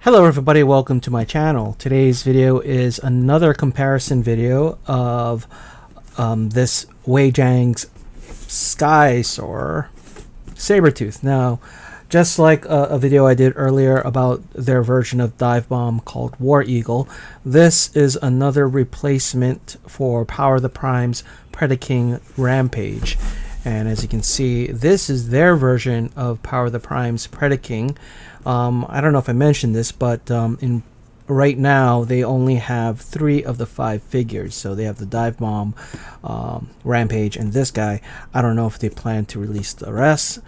Hello everybody, welcome to my channel. Today's video is another comparison video of this Weijiang's Sky Soarer Sabertooth. Now, just like a video I did earlier about their version of Dive Bomb called War Eagle, this is another replacement for Power of the Prime's Predaking Rampage. And as you can see, this is their version of Power of the Prime's Predaking. I don't know if I mentioned this, but right now they only have 3 of the 5 figures. So they have the Dive Bomb, Rampage, and this guy. I don't know if they plan to release the rest.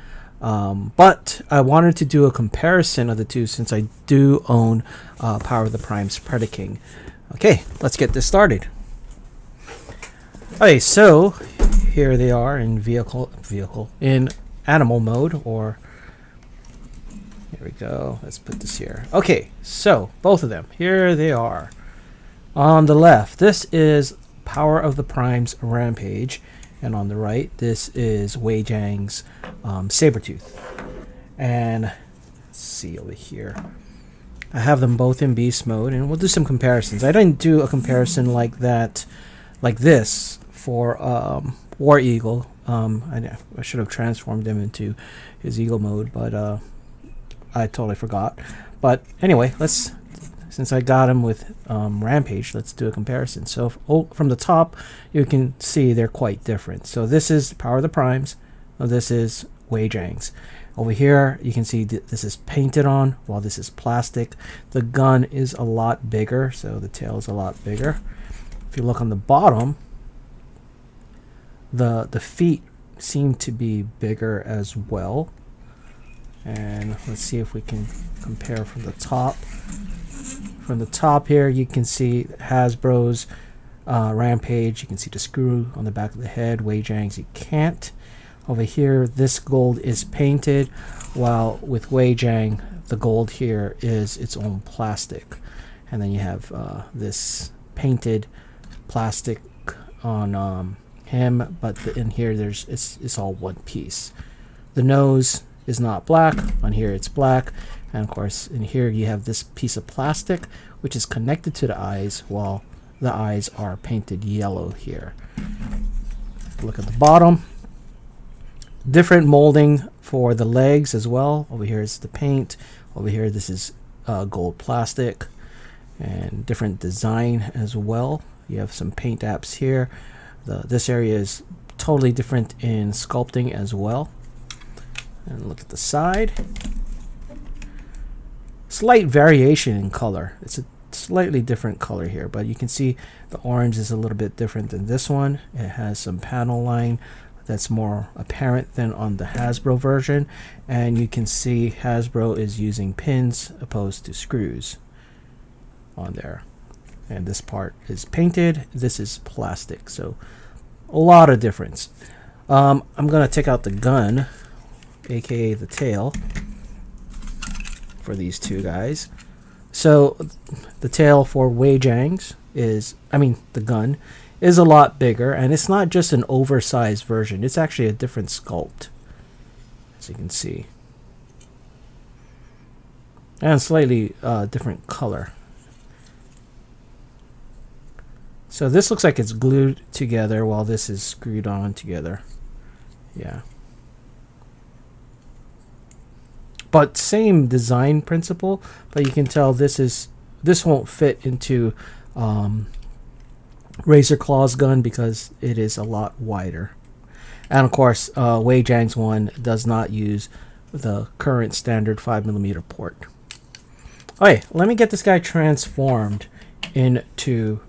But I wanted to do a comparison of the two since I do own Power of the Prime's Predaking. Okay, let's get this started. Okay, so here they are in in animal mode, or here we go. Let's put this here. Okay, so both of them, here they are. On the left, this is Power of the Prime's Rampage, and on the right, this is Weijiang's Sabertooth. And let's see over here. I have them both in beast mode, and we'll do some comparisons. I didn't do a comparison like that, like this, for War Eagle. I should have transformed him into his Eagle mode, but I totally forgot. But anyway, since I got him with Rampage, let's do a comparison. So from the top, you can see they're quite different. So this is Power of the Primes. This is Weijiang's. Over here, you can see this is painted on, while this is plastic. The gun is a lot bigger, so the tail is a lot bigger. If you look on the bottom, the feet seem to be bigger as well. And let's see if we can compare from the top. From the top here, you can see Hasbro's Rampage. You can see the screw on the back of the head. Weijiang's you can't. Over here, this gold is painted, while with Weijiang, the gold here is its own plastic. And then you have this painted plastic on him, but in here it's all one piece. The nose is not black. On here it's black, and of course in here you have this piece of plastic which is connected to the eyes, while the eyes are painted yellow here. Look at the bottom. Different molding for the legs as well. Over here is the paint. Over here this is gold plastic, and different design as well. You have some paint apps here. This area is totally different in sculpting as well. And look at the side. Slight variation in color. It's a slightly different color here, but you can see the orange is a little bit different than this one. It has some panel line that's more apparent than on the Hasbro version, and you can see Hasbro is using pins opposed to screws on there. And this part is painted, this is plastic, so a lot of difference. I'm gonna take out the gun, aka the tail, for these two guys. So the tail for Weijiang's the gun is a lot bigger, and it's not just an oversized version, it's actually a different sculpt, as you can see, and slightly different color. So this looks like it's glued together, while this is screwed on together. Yeah. But same design principle, but you can tell this won't fit into Razor Claw's gun because it is a lot wider. And of course, Weijiang's one does not use the current standard 5mm port. Okay, let me get this guy transformed into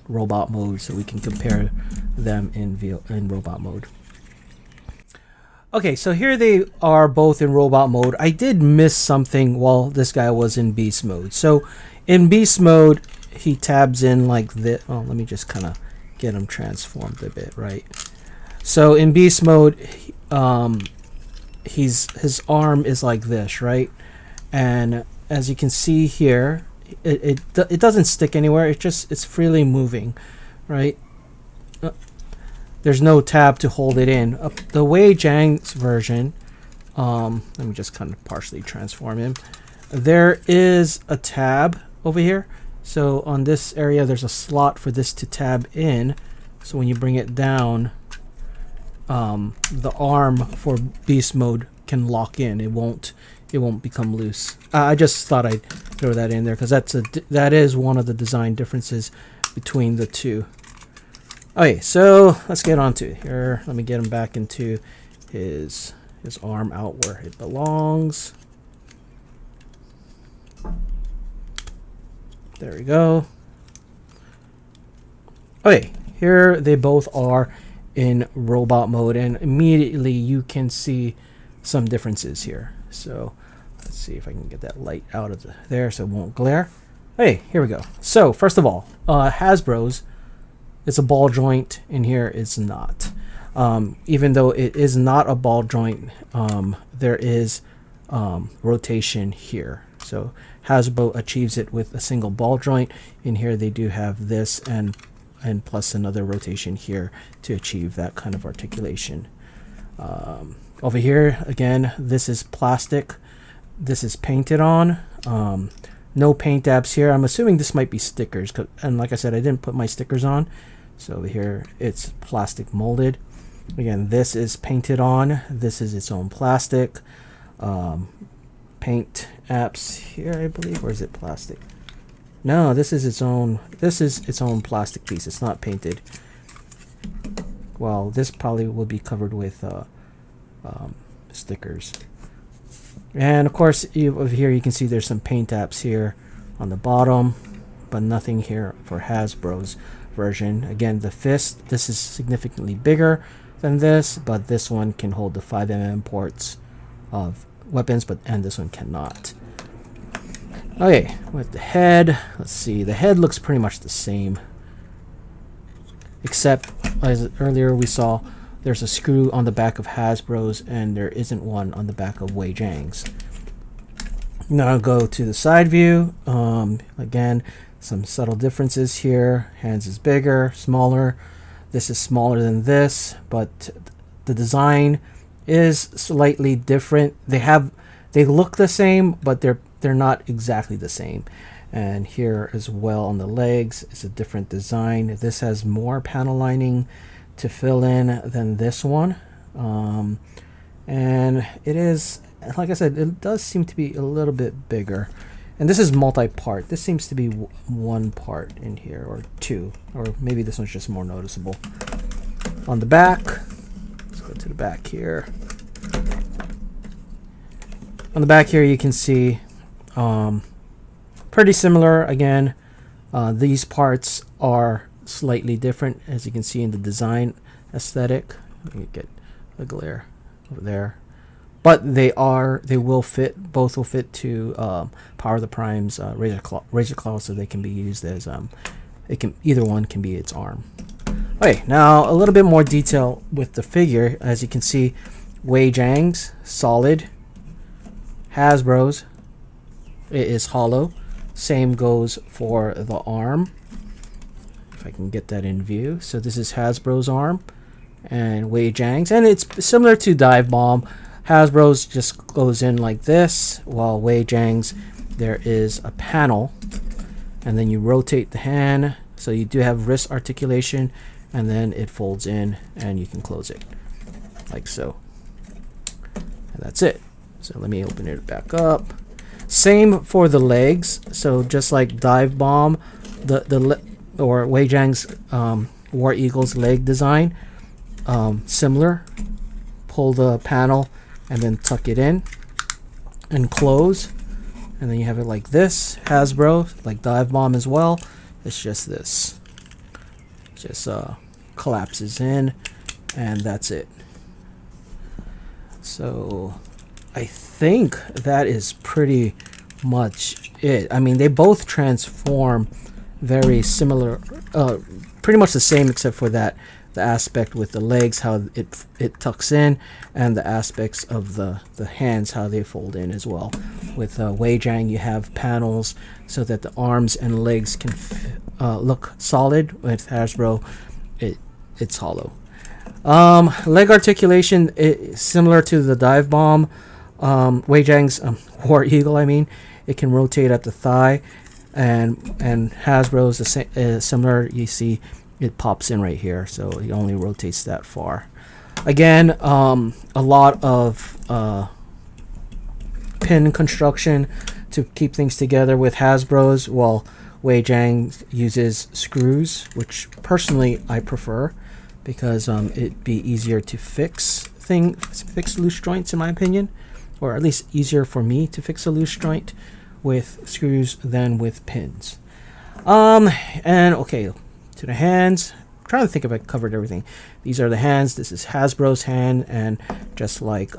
robot mode so we can compare them in robot mode. Okay, so here they are both in robot mode. I did miss something while this guy was in beast mode. So in beast mode, he tabs in like this. Oh, let me just kind of get him transformed a bit, right? So in beast mode, his arm is like this, right? And as you can see here, it doesn't stick anywhere. It's freely moving, right? There's no tab to hold it in. The Weijiang's version, let me just kind of partially transform him. there is a tab over here. So on this area, there's a slot for this to tab in. So when you bring it down, the arm for beast mode can lock in. It won't become loose. I just thought I'd throw that in there because that is one of the design differences between the two. Okay, so let's get on to it here. Let me get him back into his arm out where it belongs. There we go. Okay, here they both are in robot mode, and immediately you can see some differences here. So let's see if I can get that light out of there so it won't glare. Hey, here we go. So first of all, Hasbro's, it's a ball joint, and here it's not. Even though it is not a ball joint, there is rotation here. So Hasbro achieves it with a single ball joint. In here they do have this and plus another rotation here to achieve that kind of articulation. Over here, again, this is plastic. This is painted on. No paint dabs here. I'm assuming this might be stickers, and like I said, I didn't put my stickers on. So over here, it's plastic molded. Again, this is painted on. This is its own plastic. Paint apps here, I believe, or is it plastic? No, this is its own. This is its own plastic piece. It's not painted. Well, this probably will be covered with stickers. And of course, over here you can see there's some paint apps here on the bottom, but nothing here for Hasbro's version. Again, the fist, this is significantly bigger than this, but this one can hold the 5mm ports of weapons, and this one cannot. Okay, with the head, let's see, the head looks pretty much the same, except as earlier we saw, there's a screw on the back of Hasbro's and there isn't one on the back of Weijiang's. Now I'll go to the side view. Again, some subtle differences here. Hands is bigger, smaller. This is smaller than this, but the design is slightly different. They look the same, but they're not exactly the same. And here as well on the legs is a different design. This has more panel lining to fill in than this one, and it is, like I said, it does seem to be a little bit bigger. And this is multi-part. This seems to be one part in here, or two, or maybe this one's just more noticeable. On the back, let's go to the back here. On the back here you can see pretty similar. Again, these parts are slightly different, as you can see in the design aesthetic. Let me get a glare over there, but they will fit. Both will fit to Power of the Prime's Razor Claw, so they can be used as either one can be its arm. Okay, now a little bit more detail with the figure. As you can see, Weijiang's solid, Hasbro's it is hollow. Same goes for the arm. If I can get that in view. So this is Hasbro's arm and Weijiang's, and it's similar to Dive Bomb. Hasbro's just goes in like this, while Weijiang's there is a panel, and then you rotate the hand, so you do have wrist articulation, and then it folds in and you can close it like so, and that's it. So let me open it back up. Same for the legs. So just like Dive Bomb, or Weijiang's War Eagle's leg design, similar. Pull the panel and then tuck it in and close, and then you have it like this. Hasbro, like Dive Bomb as well, it's just this. Just collapses in, and that's it. So I think that is pretty much it. I mean, they both transform very similar, pretty much the same, except for that the aspect with the legs, how it tucks in, and the aspects of the hands, how they fold in as well. With Weijiang, you have panels so that the arms and legs can look solid. With Hasbro, it's hollow. Leg articulation is similar to the Dive Bomb. Weijiang's War Eagle, I mean, it can rotate at the thigh, and Hasbro's the same, similar. You see, it pops in right here, so it only rotates that far. Again, a lot of pin construction to keep things together with Hasbro's, while Weijiang uses screws, which personally I prefer because it'd be easier to fix loose joints, in my opinion, or at least easier for me to fix a loose joint with screws than with pins. And okay, to the hands. I'm trying to think if I covered everything. These are the hands. This is Hasbro's hand, and just like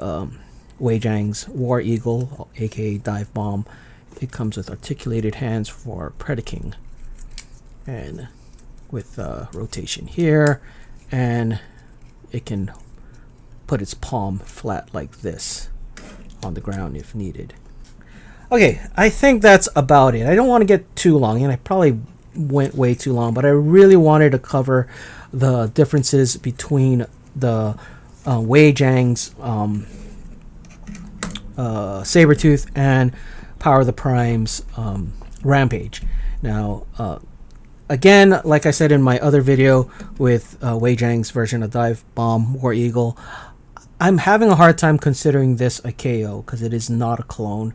Weijiang's War Eagle, aka Dive Bomb, it comes with articulated hands for predicing, and with rotation here, and it can put its palm flat like this on the ground if needed. Okay, I think that's about it. I don't want to get too long, and I probably went way too long, but I really wanted to cover the differences between the Weijiang's Sabertooth and Power of the Prime's Rampage. Now, again, like I said in my other video with Weijiang's version of Dive Bomb War Eagle, I'm having a hard time considering this a KO because it is not a clone.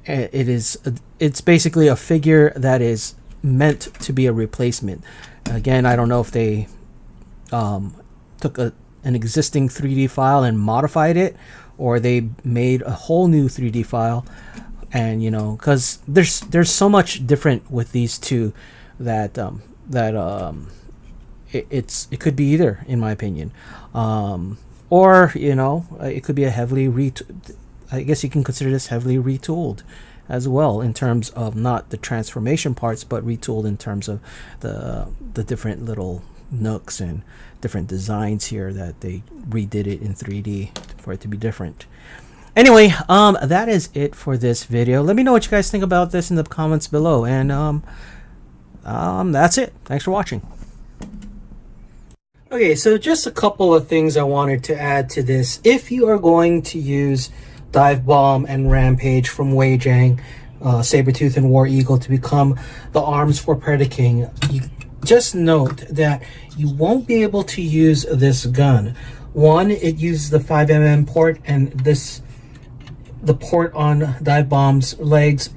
It's basically a figure that is meant to be a replacement. Again, I don't know if they took an existing 3D file and modified it, or they made a whole new 3D file. And because there's so much different with these two that it could be either, in my opinion, or it could be a heavily I guess you can consider this heavily retooled as well, in terms of not the transformation parts, but retooled in terms of the different little nooks and different designs here that they redid it in 3D for it to be different. Anyway, that is it for this video. Let me know what you guys think about this in the comments below, and that's it. Thanks for watching. Okay, so just a couple of things I wanted to add to this. If you are going to use Dive Bomb and Rampage from Weijiang, Sabertooth and War Eagle to become the arms for predicing, you just note that you won't be able to use this gun. One, it uses the 5mm port, and the port on Dive Bomb's legs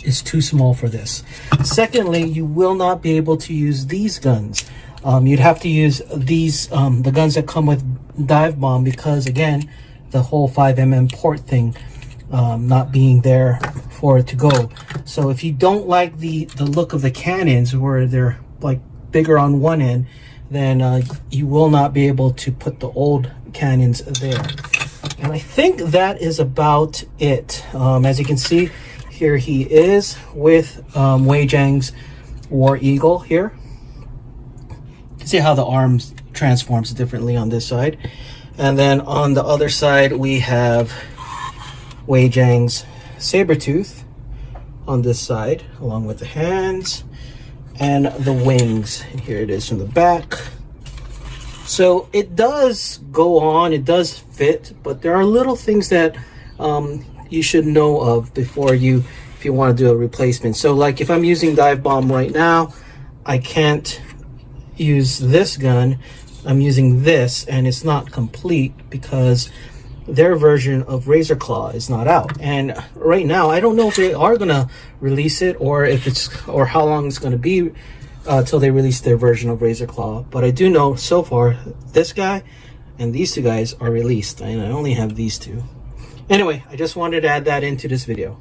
is too small for this. Secondly, you will not be able to use these guns. You'd have to use these, the guns that come with Dive Bomb, because again, the whole 5mm port thing not being there for it to go. So if you don't like the look of the cannons, where they're like bigger on one end, then you will not be able to put the old cannons there. And I think that is about it. As you can see, here he is with Weijiang's War Eagle here. See how the arms transforms differently on this side. And then on the other side, we have Weijiang's Sabertooth on this side, along with the hands and the wings. And here it is from the back. So it does go on, it does fit, but there are little things that you should know of before if you want to do a replacement. So like if I'm using Dive Bomb right now, I can't use this gun. I'm using this, and it's not complete because their version of Razor Claw is not out. And right now, I don't know if they are gonna release it, or or how long it's gonna be till they release their version of Razor Claw. But I do know so far this guy and these two guys are released, and I only have these two. Anyway, I just wanted to add that into this video.